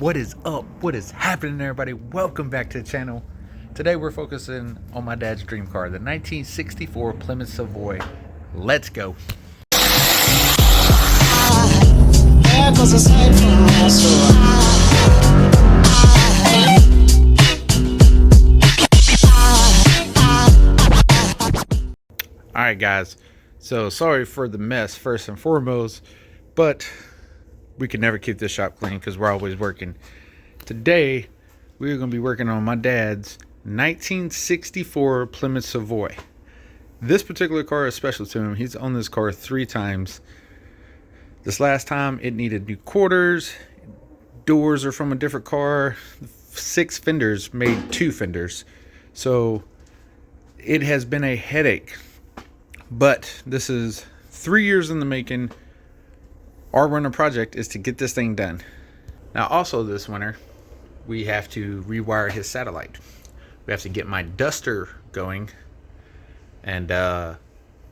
What is up? What is happening, everybody? Welcome back to the channel. Today we're focusing on my dad's dream car, the 1964 Plymouth Savoy. Let's go. Alright guys, so sorry for the mess first and foremost, but we can never keep this shop clean because we're always working. Today we're going to be working on my dad's 1964 Plymouth Savoy. This particular car is special to him. He's owned this car 3 times. This last time it needed new quarters, doors are from a different car, 6 fenders made 2 fenders, so it has been a headache. But this is 3 years in the making. Our winter project is to get this thing done. Now also this winter we have to rewire his satellite. We have to get my duster going, and I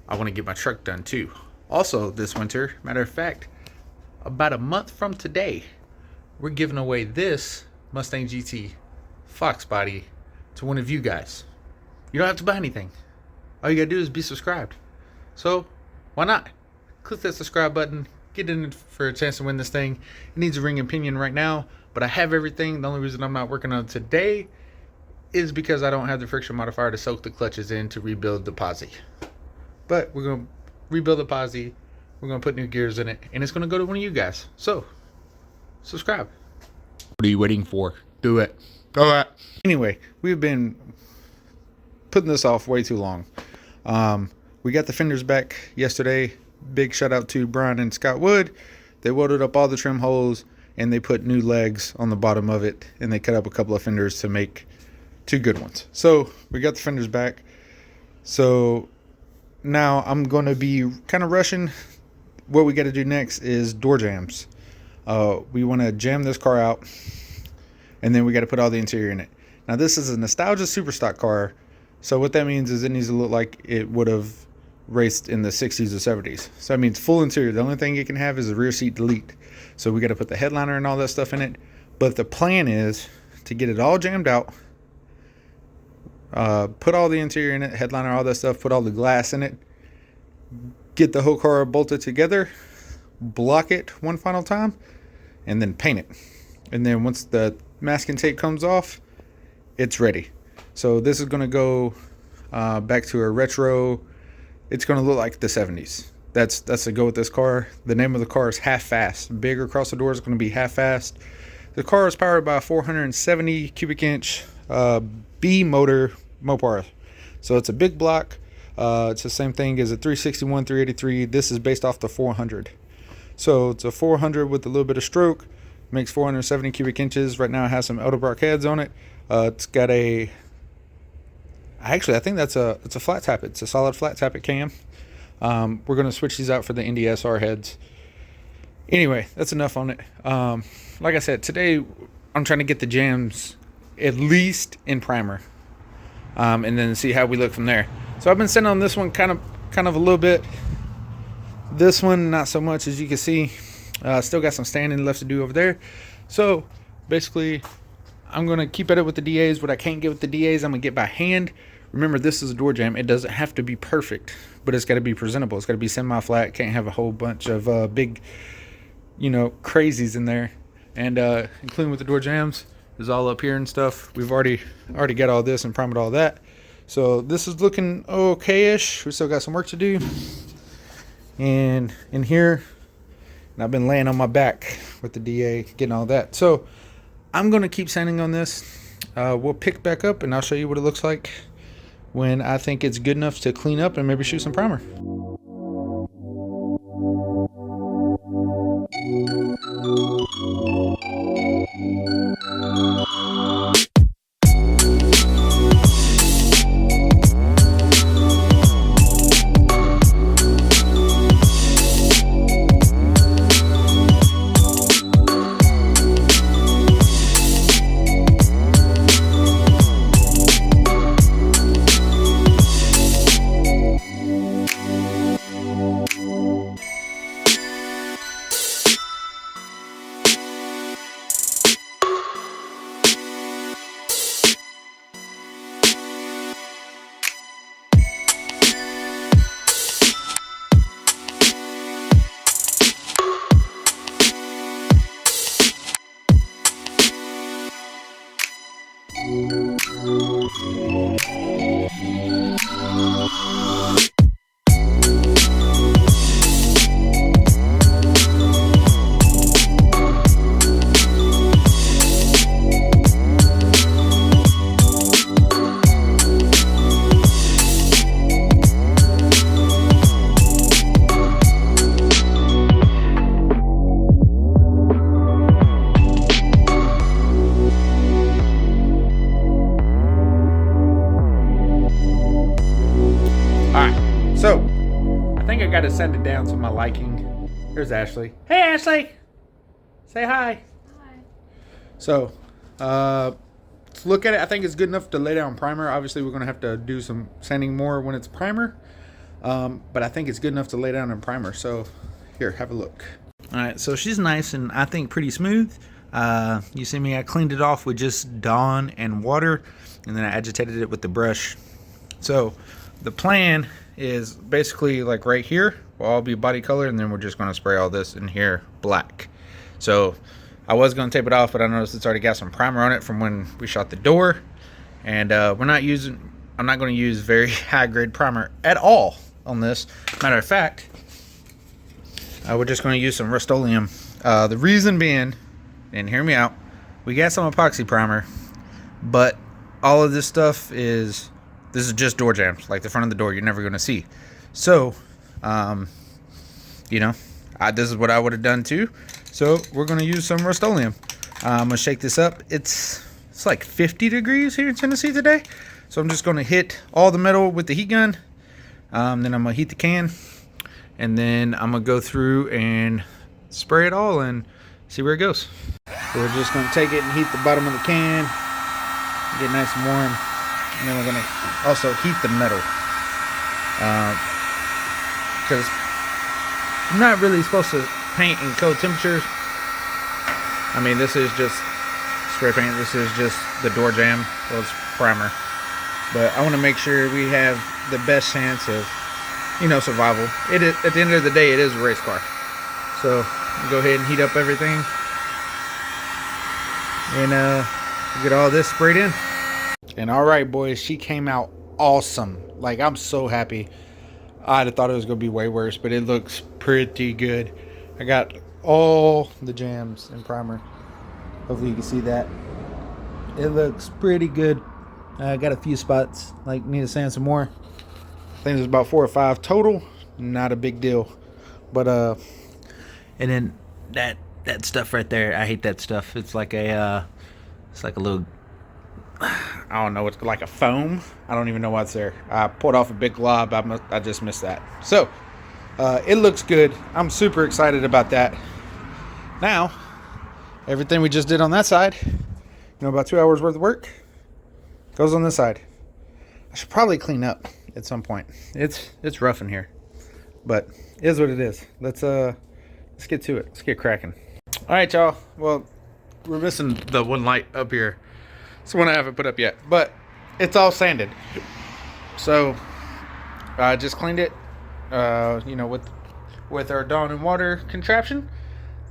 want to get my truck done too. Also this winter, matter of fact, about a month from today, we're giving away this Mustang GT Fox body to one of you guys. You don't have to buy anything. All you gotta do is be subscribed. So why not click that subscribe button, get in for a chance to win this thing. It needs a ring and pinion right now, but I have everything. The only reason I'm not working on it today is because I don't have the friction modifier to soak the clutches in to rebuild the posi. But we're gonna rebuild the posi, we're gonna put new gears in it, and it's gonna go to one of you guys. So subscribe. What are you waiting for? Do it. Do it. Anyway, we've been putting this off way too long. We got the fenders back yesterday. Big shout out to Brian and Scott Wood. They welded up all the trim holes and they put new legs on the bottom of it, and they cut up a couple of fenders to make 2 good ones. So we got the fenders back. So now I'm going to be kind of rushing. What we got to do next is door jams. We want to jam this car out, and then we got to put all the interior in it. Now this is a nostalgia super stock car, so what that means is it needs to look like it would have raced in the 60s or 70s. So that means full interior. The only thing it can have is a rear seat delete. So we got to put the headliner and all that stuff in it. But the plan is to get it all jammed out, put all the interior in it, headliner, all that stuff, put all the glass in it, get the whole car bolted together, block it one final time, and then paint it. And then once the masking tape comes off, it's ready. So this is going to go back to a retro. It's going to look like the 70s. That's the go with this car. The name of the car is Half Fast. Big across the door is going to be Half Fast. The car is powered by a 470 cubic inch B motor mopar. So it's a big block. It's the same thing as a 361, 383. This is based off the 400. So it's a 400 with a little bit of stroke. Makes 470 cubic inches. Right now it has some Edelbrock heads on it. It's got a... Actually, I think it's a flat tappet. It's a solid flat tappet cam. We're going to switch these out for the NDSR heads. Anyway, that's enough on it. Like I said, today I'm trying to get the jams at least in primer, and then see how we look from there. So I've been sitting on this one kind of a little bit. This one not so much, as you can see. Still got some standing left to do over there. So basically, I'm going to keep at it with the DAs. What I can't get with the DAs, I'm going to get by hand. Remember, this is a door jam. It doesn't have to be perfect, but it's got to be presentable. It's got to be semi-flat. Can't have a whole bunch of big, crazies in there. And including with the door jams, is all up here and stuff. We've already got all this and primed all that. So this is looking okay-ish. We still got some work to do. And in here, and I've been laying on my back with the DA, getting all that. So I'm going to keep sanding on this. We'll pick back up and I'll show you what it looks like when I think it's good enough to clean up and maybe shoot some primer. to sand it down to my liking. Here's Ashley. Hey, Ashley. Say hi. Hi. So, let's look at it. I think it's good enough to lay down primer. Obviously, we're going to have to do some sanding more when it's primer. But I think it's good enough to lay down in primer. So, here, have a look. All right, so she's nice and I think pretty smooth. You see me, I cleaned it off with just Dawn and water, and then I agitated it with the brush. So the plan is basically like right here will all be body color, and then we're just going to spray all this in here black. So I was going to tape it off, but I noticed it's already got some primer on it from when we shot the door, and I'm not going to use very high grade primer at all on this. Matter of fact, we're just going to use some Rust-Oleum. The reason being, and hear me out, we got some epoxy primer, but all of this stuff is just door jambs, like the front of the door you're never going to see. So this is what I would have done too. So we're going to use some Rust-Oleum. I'm going to shake this up. It's like 50 degrees here in Tennessee today, so I'm just going to hit all the metal with the heat gun. Then I'm going to heat the can, and then I'm going to go through and spray it all and see where it goes. So we're just going to take it and heat the bottom of the can, get nice and warm, and then we're going to also heat the metal. Because I'm not really supposed to paint in cold temperatures. I mean, this is just spray paint. This is just the door jamb. Well, it's primer. But I want to make sure we have the best chance of, survival. It is, at the end of the day, it is a race car. So go ahead and heat up everything, and get all this sprayed in. And all right, boys, she came out awesome. Like, I'm so happy. I'd have thought it was gonna be way worse, but it looks pretty good. I got all the jams in primer. Hopefully you can see that. It looks pretty good. I got a few spots like need to sand some more. I think there's about 4 or 5 total. Not a big deal, but and then that stuff right there, I hate that stuff. It's like a little, I don't know, it's like a foam. I don't even know what's there. I pulled off a big glob. I just missed that. So it looks good. I'm super excited about that. Now everything we just did on that side, about 2 hours worth of work, goes on this side. I should probably clean up at some point. It's rough in here, but it is what it is. Let's get to it. Let's get cracking. All right, y'all. Well, we're missing the one light up here. It's the one I haven't put up yet, but it's all sanded. So I just cleaned it, with our Dawn and water contraption.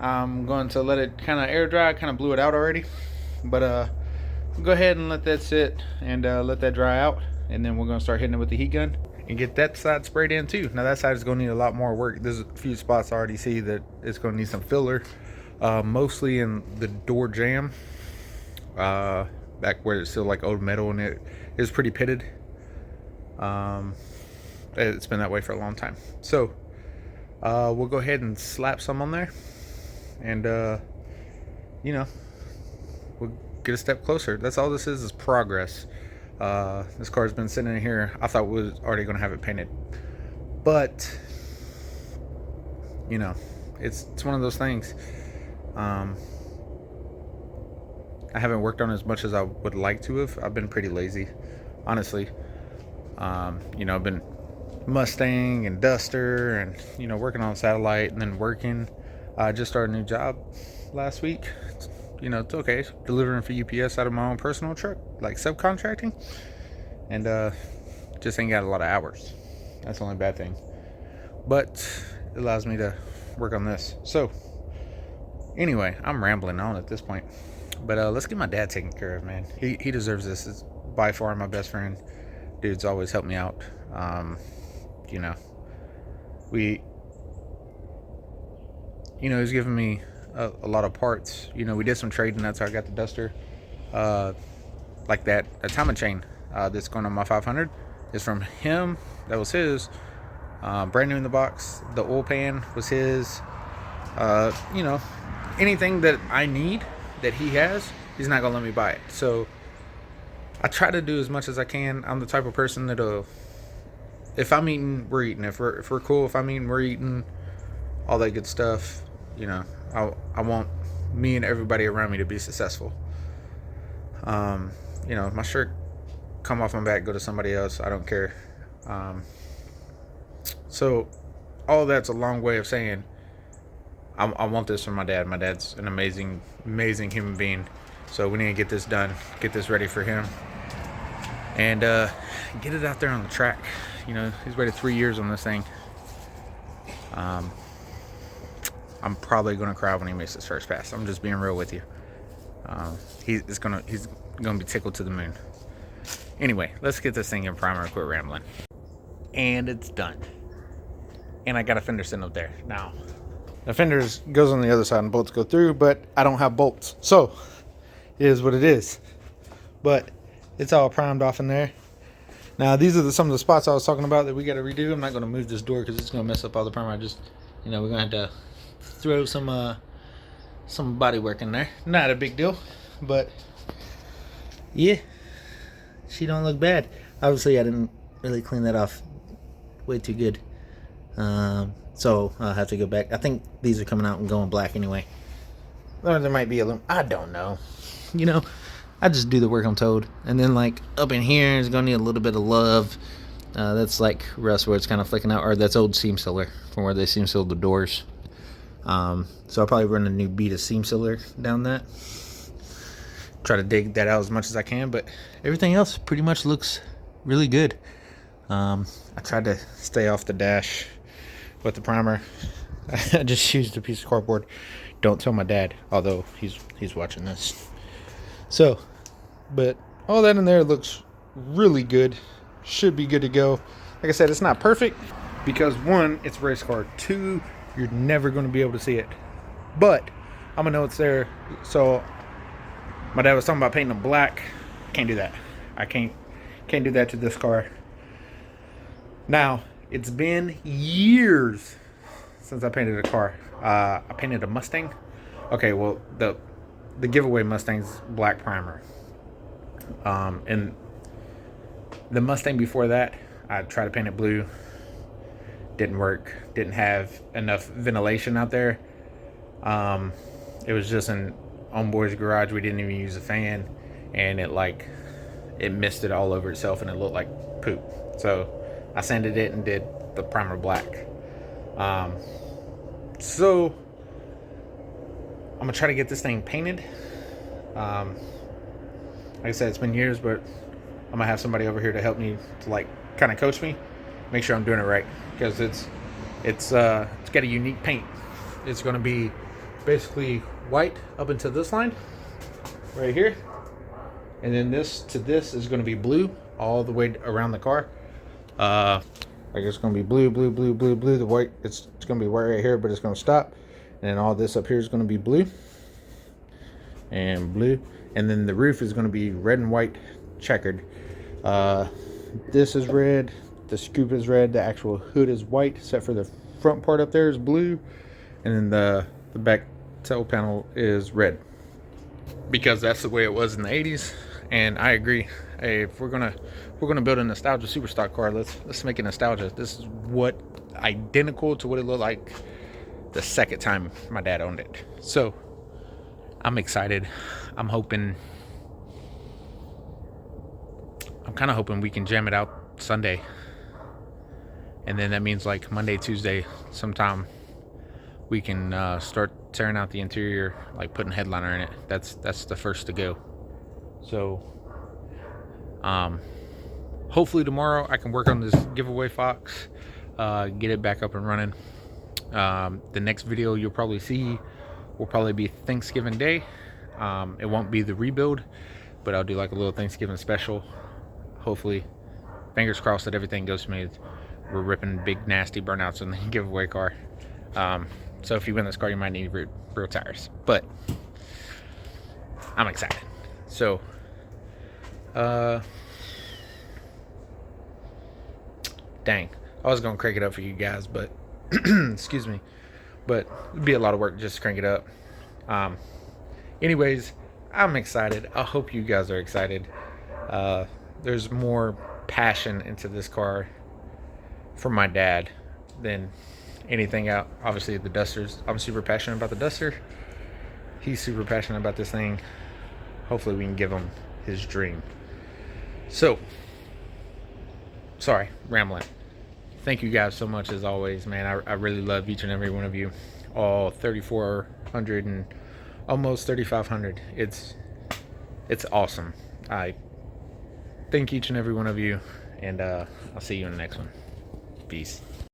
I'm going to let it kind of air dry. Kind of blew it out already, but we'll go ahead and let that sit and let that dry out, and then we're going to start hitting it with the heat gun and get that side sprayed in too. Now that side is going to need a lot more work. There's a few spots I already see that it's going to need some filler, mostly in the door jamb, back where it's still like old metal and it is pretty pitted. It's been that way for a long time. So we'll go ahead and slap some on there, and we'll get a step closer. That's all this is progress. This car's been sitting in here. I thought we was already going to have it painted, but it's one of those things. I haven't worked on it as much as I would like to have. I've been pretty lazy, honestly. I've been Mustang and Duster and working on satellite, and then working. I just started a new job last week. It's okay, delivering for UPS out of my own personal truck, like subcontracting, and just ain't got a lot of hours. That's the only bad thing, but it allows me to work on this. So anyway, I'm rambling on at this point, but let's get my dad taken care of, man. He deserves this. It's by far my best friend. Dude's always helped me out. He's given me a lot of parts. We did some trading. That's how I got the Duster. Like that timing chain that's going on my 500 is from him. That was his. Brand new in the box. The oil pan was his. Anything that I need that he has, he's not gonna let me buy it. So I try to do as much as I can. I'm the type of person that'll if I'm eating, we're eating. If we're cool, if I'm eating, we're eating. All that good stuff. You know, I want me and everybody around me to be successful. You know, my shirt come off my back, go to somebody else. I don't care. Um, so all that's a long way of saying I want this for my dad. My dad's an amazing, amazing human being. So we need to get this done, get this ready for him, and get it out there on the track. You know, he's waited 3 years on this thing. I'm probably gonna cry when he makes his first pass. I'm just being real with you. He's gonna be tickled to the moon. Anyway, let's get this thing in primer and quit rambling. And it's done. And I got a fender sitting up there. Now, the fender goes on the other side and bolts go through, but I don't have bolts. So, it is what it is. But it's all primed off in there. Now, these are some of the spots I was talking about that we got to redo. I'm not going to move this door because it's going to mess up all the primer. We're going to have to throw some body work in there. Not a big deal, but yeah, she don't look bad. Obviously, I didn't really clean that off way too good. So I'll have to go back. I think these are coming out and going black anyway. Or there might be a little, I don't know. You know, I just do the work I'm told. And then like up in here is going to need a little bit of love. That's like rust where it's kind of flicking out, or that's old seam sealer from where they seam sealed the doors. So I'll probably run a new bead of seam sealer down that. Try to dig that out as much as I can, but everything else pretty much looks really good. I tried to stay off the dash with the primer. I just used a piece of cardboard. Don't tell my dad, although he's watching this. So, but all that in there looks really good. Should be good to go. Like I said, it's not perfect because one, it's a race car. Two, you're never going to be able to see it. But I'm gonna know it's there. So my dad was talking about painting them black. Can't do that. I can't do that to this car. Now, it's been years since I painted a car. I painted a Mustang. Okay, well, the giveaway Mustang's black primer. And the Mustang before that, I tried to paint it blue. Didn't work. Didn't have enough ventilation out there. It was just an homeboy's garage. We didn't even use a fan, and it misted all over itself, and it looked like poop. So I sanded it and did the primer black. So I'm gonna try to get this thing painted. Like I said, it's been years, but I'm gonna have somebody over here to help me to kind of coach me, make sure I'm doing it right, because it's got a unique paint. It's gonna be basically white up into this line right here, and then this to this is gonna be blue all the way around the car. It's gonna be blue. The white, it's gonna be white right here, but it's gonna stop, and then all this up here is gonna be blue and blue, and then the roof is gonna be red and white checkered. This is red, the scoop is red, the actual hood is white, except for the front part up there is blue, and then the back tail panel is red, because that's the way it was in the 80s. And I agree. Hey, if we're gonna build a nostalgia super stock car, let's make it nostalgia. This is identical to what it looked like the second time my dad owned it. So I'm excited. I'm kind of hoping we can jam it out Sunday, and then that means like Monday, Tuesday sometime we can start tearing out the interior, like putting headliner in it. That's the first to go. So hopefully tomorrow I can work on this giveaway Fox, get it back up and running. The next video you'll probably see will probably be Thanksgiving Day. It won't be the rebuild, but I'll do like a little Thanksgiving special. Hopefully, fingers crossed that everything goes smooth. We're ripping big nasty burnouts in the giveaway car. So if you win this car, you might need real tires, but I'm excited. So dang, I was gonna crank it up for you guys, but excuse me, but it'd be a lot of work just to crank it up. Anyways, I'm excited. I hope you guys are excited. There's more passion into this car from my dad than anything out. Obviously, the dusters. I'm super passionate about the duster. He's super passionate about this thing. Hopefully, we can give him his dream. So, sorry, rambling. Thank you guys so much as always, man. I really love each and every one of you. All 3,400 and almost 3,500. It's awesome. I thank each and every one of you, and I'll see you in the next one. Peace.